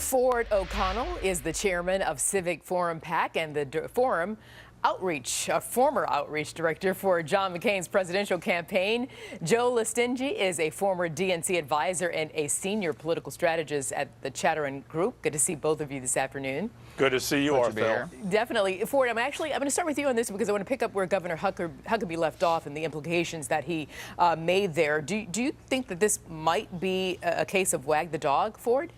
Ford O'Connell is the chairman of Civic Forum PAC and the Forum Outreach, a former outreach director for John McCain's presidential campaign. Joe Lestingi is a former DNC advisor and a senior political strategist at the Chatteron Group. Good to see both of you this afternoon. Good to see you, Arthel. Definitely. Ford, I'm going to start with you on this because I want to pick up where Governor Huckabee left off and the implications that he made there. Do you think that this might be a case of wag the dog, Ford?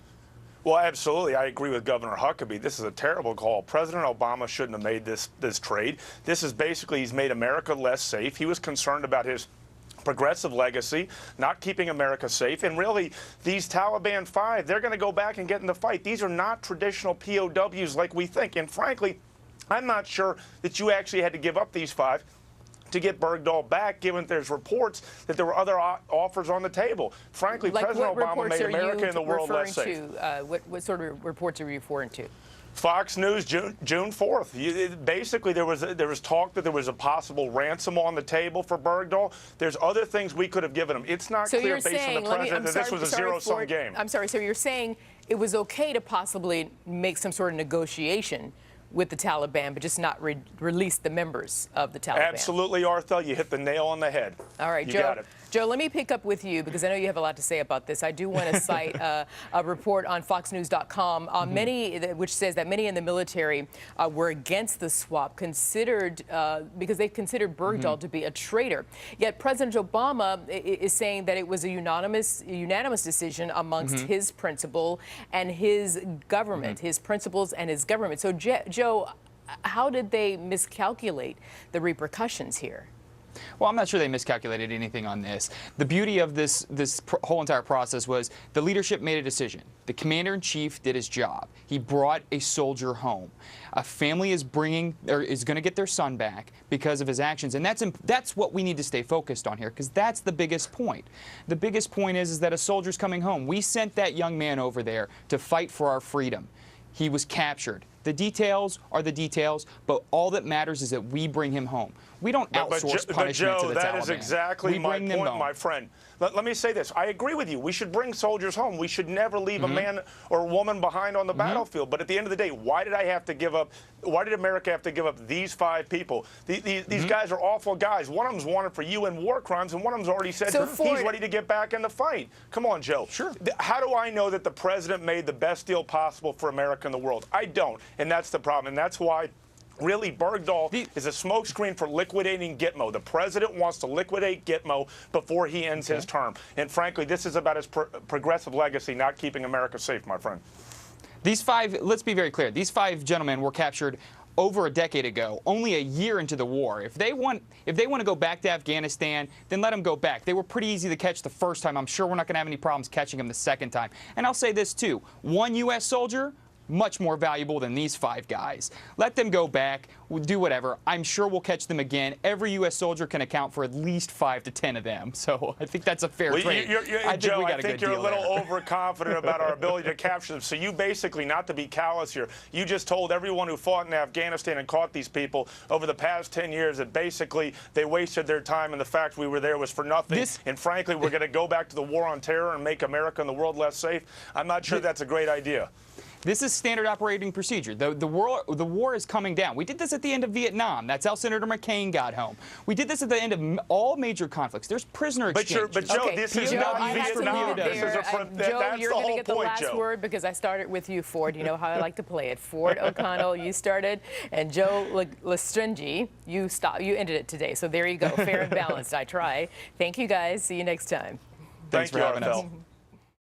Well, absolutely. I agree with Governor Huckabee. This is a terrible call. President Obama shouldn't have made this trade. This is basically, he's made America less safe. He was concerned about his progressive legacy, not keeping America safe. And really, these Talbian Five, they're going to go back and get in the fight. These are not traditional POWs like we think. And frankly, I'm not sure that you actually had to give up these five to get Bergdahl back, given there's reports that there were other offers on the table. Frankly, like President Obama made America and the world less safe. What sort of reports are you referring to? Fox News, June 4th. Basically, there was talk that there was a possible ransom on the table for Bergdahl. There's other things we could have given him. It's not clear based on the president that this was a zero-sum game. I'm sorry. So you're saying it was okay to possibly make some sort of negotiation with the Taliban, but just not release the members of the Taliban. Absolutely, Arthel. You hit the nail on the head. All right, you Joe. Got it. Joe, let me pick up with you because I know you have a lot to say about this. I do want to cite a report on FoxNews.com, which says that many in the military were against the swap, because they considered Bergdahl to be a traitor. Yet President Obama is saying that it was a unanimous decision amongst his principal and his government, his principles and his government. So, Joe, how did they miscalculate the repercussions here? Well, I'm not sure they miscalculated anything on this. The beauty of this whole entire process was the leadership made a decision. The commander-in-chief did his job. He brought a soldier home. A family is going to get their son back because of his actions, and that's what we need to stay focused on here, because that's the biggest point. The biggest point is that a soldier's coming home. We sent that young man over there to fight for our freedom. He was captured. The details are the details, but all that matters is that we bring him home. We don't outsource punishment to the Taliban. That is exactly my point, my friend. Let me say this. I agree with you. We should bring soldiers home. We should never leave a man or a woman behind on the battlefield. But at the end of the day, why did America have to give up these five people? These guys are awful guys. One of them's wanted for UN war crimes, and one of them's already said he's ready to get back in the fight. Come on, Joe. Sure. How do I know that the president made the best deal possible for America and the world? I don't. And that's the problem. And that's why really, Bergdahl is a smokescreen for liquidating Gitmo. The president wants to liquidate Gitmo before he ends his term. And frankly, this is about his progressive legacy, not keeping America safe, my friend. These five, let's be very clear, these five gentlemen were captured over a decade ago, only a year into the war. If they want to go back to Afghanistan, then let them go back. They were pretty easy to catch the first time. I'm sure we're not going to have any problems catching them the second time. And I'll say this, too. One U.S. soldier, much more valuable than these five guys. Let them go back, do whatever. I'm sure we'll catch them again. Every U.S. soldier can account for at least 5 to 10 of them. So I think that's a fair trade. Joe, I think you're a little overconfident about our ability to capture them. So you basically, not to be callous here, you just told everyone who fought in Afghanistan and caught these people over the past 10 years that basically they wasted their time and the fact we were there was for nothing. And frankly, we're going to go back to the war on terror and make America and the world less safe. I'm not sure that's a great idea. This is standard operating procedure. The war is coming down. We did this at the end of Vietnam. That's how Senator McCain got home. We did this at the end of all major conflicts. There's prisoner exchange. But Joe, this is not Vietnam. Joe, you're going to get the last word because I started with you, Ford. You know how I like to play it. Ford O'Connell, you started, and Joe Lestingi, you ended it today. So there you go. Fair and balanced. I try. Thank you, guys. See you next time. Thanks for having us.